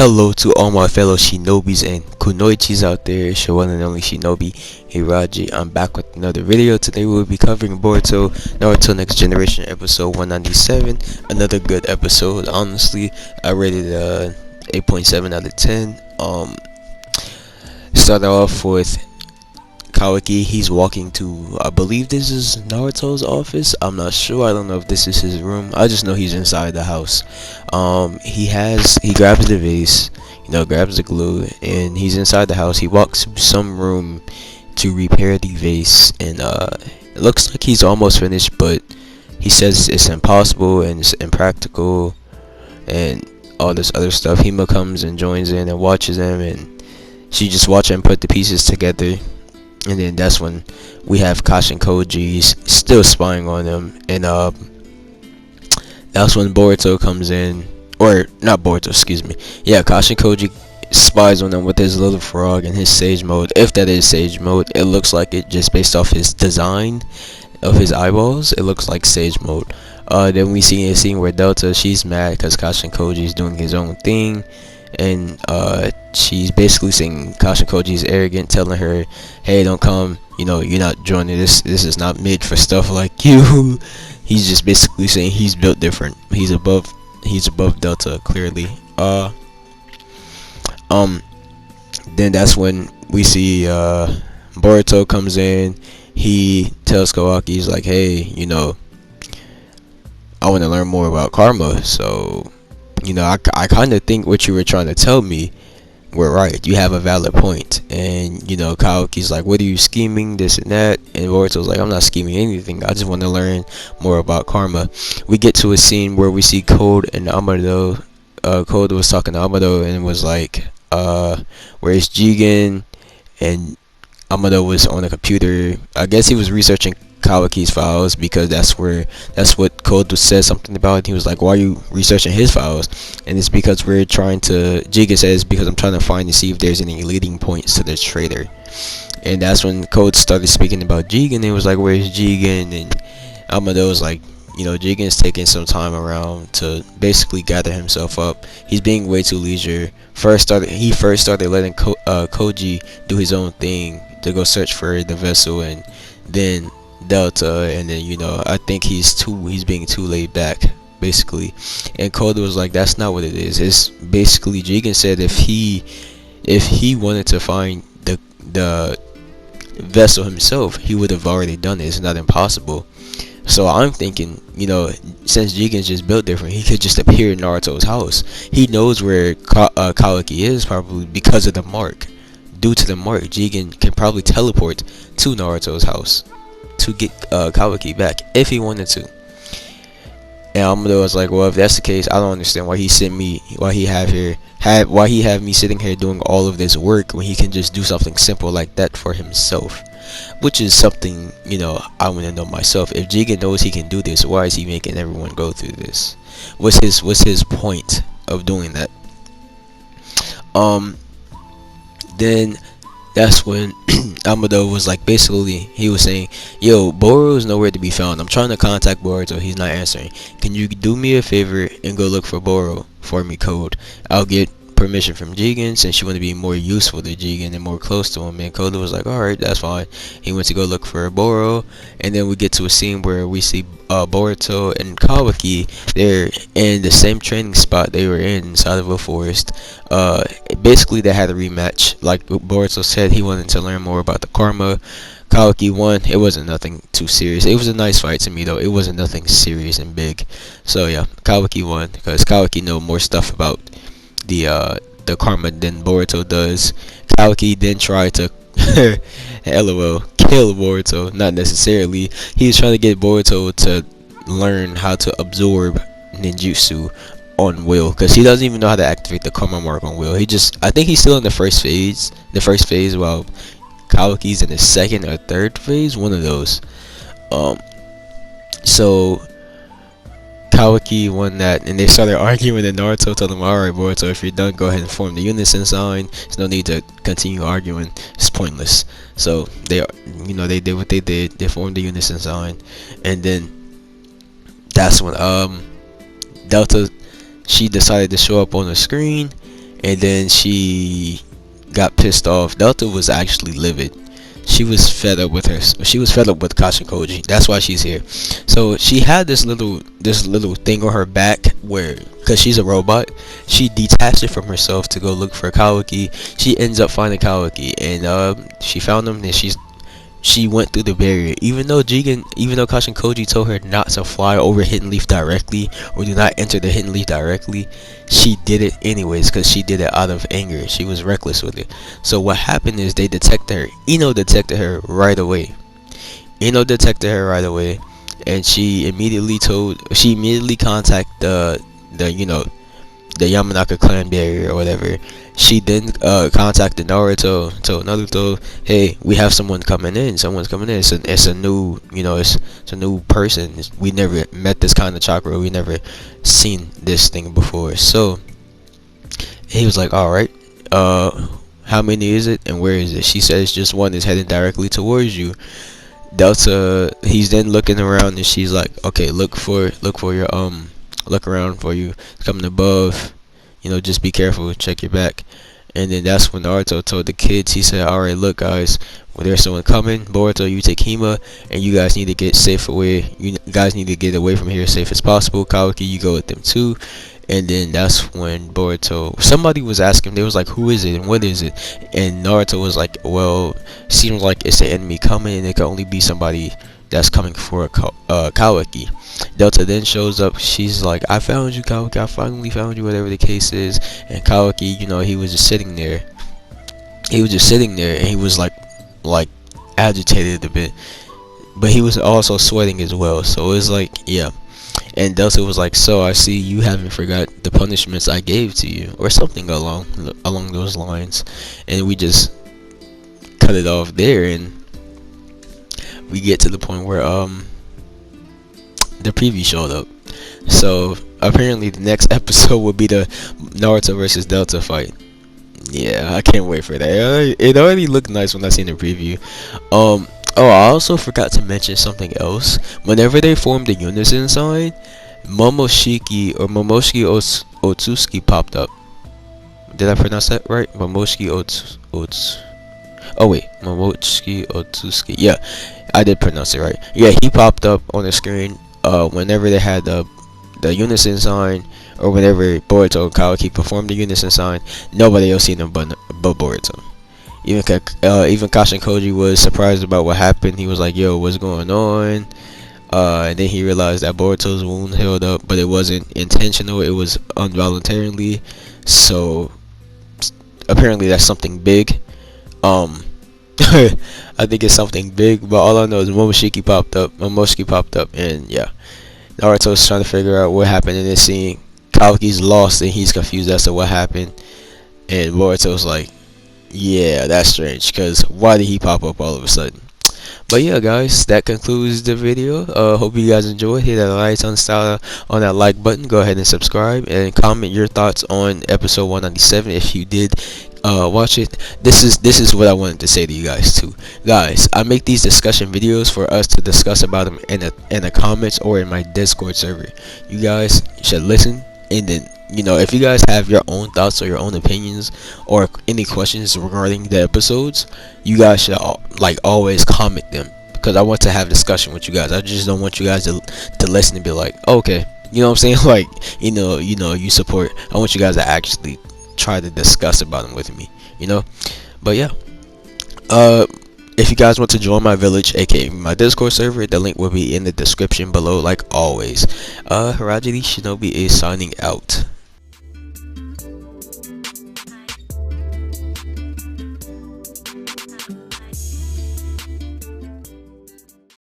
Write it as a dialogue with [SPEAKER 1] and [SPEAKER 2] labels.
[SPEAKER 1] Hello to all my fellow shinobis and kunoichis out there. It's your one and only shinobi, Hiraji. I'm back with another video. Today we'll be covering Boruto Naruto Next Generation episode 197. Another good episode. Honestly, I rated 8.7 out of 10. Started off with Kawaki. He's walking to, I believe this is Naruto's office. I'm not sure. I don't know if this is his room. I just know he's inside the house. He grabs the vase, grabs the glue, and he's inside the house. He walks to some room to repair the vase, and it looks like he's almost finished, but he says it's impossible and it's impractical and all this other stuff. Hima comes and joins in and watches him, and she just watches him put the pieces together. And then that's when we have Kashin Koji still spying on him, and that's when Boruto comes in, or not Boruto, excuse me. Yeah, Kashin Koji spies on him with his little frog and his Sage Mode. If that is Sage Mode, it looks like it just based off his design of his eyeballs. It looks like Sage Mode. Then we see a scene where Delta, she's mad because Kashin Koji is doing his own thing. And she's basically saying Kashin Koji is arrogant, telling her, hey, don't come, you're not joining this is not made for stuff like you. He's just basically saying he's built different. He's above Delta, clearly. Then that's when we see Boruto comes in. He tells Kawaki, he's like, hey, I want to learn more about karma, so I kind of think what you were trying to tell me were right. You have a valid point. And Kawaki's like, what are you scheming, this and that? And Boruto's like, I'm not scheming anything, I just want to learn more about karma. We get to a scene where we see Code and Amado. Code was talking to Amado and was like, where's Jigen? And Amado was on a computer. I guess he was researching Kawaki's files, because that's what Code said something about. He was like, why are you researching his files? And it's because Jigen says, because I'm trying to find to see if there's any leading points to the traitor. And that's when Code started speaking about Jigen, and he was like, where's Jigen? And Amado was like, Jigen's taking some time around to basically gather himself up. He's being way too leisure. He first started letting Koji do his own thing to go search for the vessel, and then Delta, and then I think he's being too laid back, basically. And Koda was like, that's not what it is. It's basically, Jigen said if he wanted to find the vessel himself, he would have already done it. It's not impossible. So I'm thinking, since Jigen's just built different, he could just appear in Naruto's house. He knows where Kawaki is, probably because of the mark. Due to the mark, Jigen can probably teleport to Naruto's house to get Kawaki back if he wanted to. And Amado was like, well, if that's the case, I don't understand why he have me sitting here doing all of this work when he can just do something simple like that for himself. Which is something, I want to know myself. If Jigen knows he can do this, why is he making everyone go through this? What's his point of doing that? Then that's when Amado was like, basically, he was saying, yo, Boro is nowhere to be found. I'm trying to contact Boruto, he's not answering. Can you do me a favor and go look for Boro for me, Code? I'll get permission from Jigen, since you want to be more useful to Jigen and more close to him. And Koda was like, alright, that's fine. He went to go look for Boro, and then we get to a scene where we see Boruto and Kawaki. They're in the same training spot they were in, inside of a forest. Basically they had a rematch. Like Boruto said, he wanted to learn more about the karma. Kawaki won. It wasn't nothing too serious. It was a nice fight to me, though. It wasn't nothing serious and big. So yeah, Kawaki won, because Kawaki know more stuff about the karma than Boruto does. Kawaki then tried to LOL kill Boruto. Not necessarily. He was trying to get Boruto to learn how to absorb ninjutsu on Will, because he doesn't even know how to activate the karma mark on Will. I think he's still in the first phase, while Kawaki's in the second or third phase, one of those. So Kawaki won that, and they started arguing, and Naruto told him, alright Boruto, if you're done, go ahead and form the unison sign. There's no need to continue arguing, it's pointless. So they did what they did. They formed the unison sign, and then that's when Delta, she decided to show up on the screen, and then she got pissed off. Delta was actually livid. She was fed up with her. She was fed up with Kashin Koji. That's why she's here. So she had this little thing on her back where, cause she's a robot, she detached it from herself to go look for Kawaki. She ends up finding Kawaki, and she found him. And she went through the barrier, even though Kashin Koji told her not to fly over Hidden Leaf directly, or do not enter the Hidden Leaf directly. She did it anyways, because she did it out of anger. She was reckless with it. So what happened is they detected her. Ino detected her right away. And she immediately contacted the Yamanaka clan barrier or whatever. She then contacted Naruto, told Naruto, "Hey, we have someone coming in. Someone's coming in. It's a new, it's a new person. We never met this kind of chakra. We never seen this thing before." So he was like, "All right, how many is it and where is it?" She says, "Just one is heading directly towards you." Delta, he's then looking around, and she's like, "Okay, look around for you. It's coming above. Just be careful. Check your back." And then that's when Naruto told the kids. He said, "All right, look, guys. When there's someone coming, Boruto, you take Hima, and you guys need to get safe away. You guys need to get away from here as safe as possible. Kawaki, you go with them too." And then that's when Boruto, somebody was asking, they was like, "Who is it and what is it?" And Naruto was like, "Well, seems like it's an enemy coming, and it could only be somebody that's coming for Kawaki." Delta then shows up. She's like, "I found you, Kawaki. I finally found you," whatever the case is. And Kawaki, he was just sitting there. And he was like agitated a bit, but he was also sweating as well. So it was like, yeah. And Delta was like, "So I see you haven't forgot the punishments I gave to you," or something along those lines. And we just cut it off there, and we get to the point where the preview showed up. So apparently the next episode will be the Naruto versus Delta fight. Yeah, I can't wait for that. It already looked nice when I seen the preview. Oh, I also forgot to mention something else. Whenever they formed the unison sign, Momoshiki Otsuki popped up. Did I pronounce that right? Momoshiki Momoshiki Otsuki. Yeah, I did pronounce it right. Yeah, he popped up on the screen whenever they had the unison sign, or whenever Boruto and Kawaki performed the unison sign. Nobody else seen them but Boruto. Even Kashin Koji was surprised about what happened. He was like, "Yo, what's going on?" And then he realized that Boruto's wound healed up, but it wasn't intentional. It was involuntarily. So apparently that's something big. I think it's something big, but all I know is Momoshiki popped up, and yeah, Naruto's trying to figure out what happened in this scene. Kawaki's lost and he's confused as to what happened, and Boruto's like, "Yeah, that's strange, because why did he pop up all of a sudden?" But yeah, guys, that concludes the video. Hope you guys enjoyed. Hit that on that like button. Go ahead and subscribe and comment your thoughts on episode 197 if you did watch it. This is what I wanted to say to you guys too. Guys, I make these discussion videos for us to discuss about them in the comments or in my Discord server. You guys should listen, and then if you guys have your own thoughts or your own opinions or any questions regarding the episodes, you guys should always comment them, because I want to have discussion with you guys. I just don't want you guys to listen and be like, "Okay," you know what I'm saying? Like, you support. I want you guys to actually try to discuss about them with me, But yeah, if you guys want to join my village, aka my Discord server, the link will be in the description below, like always. Hirajiri Shinobi is signing out.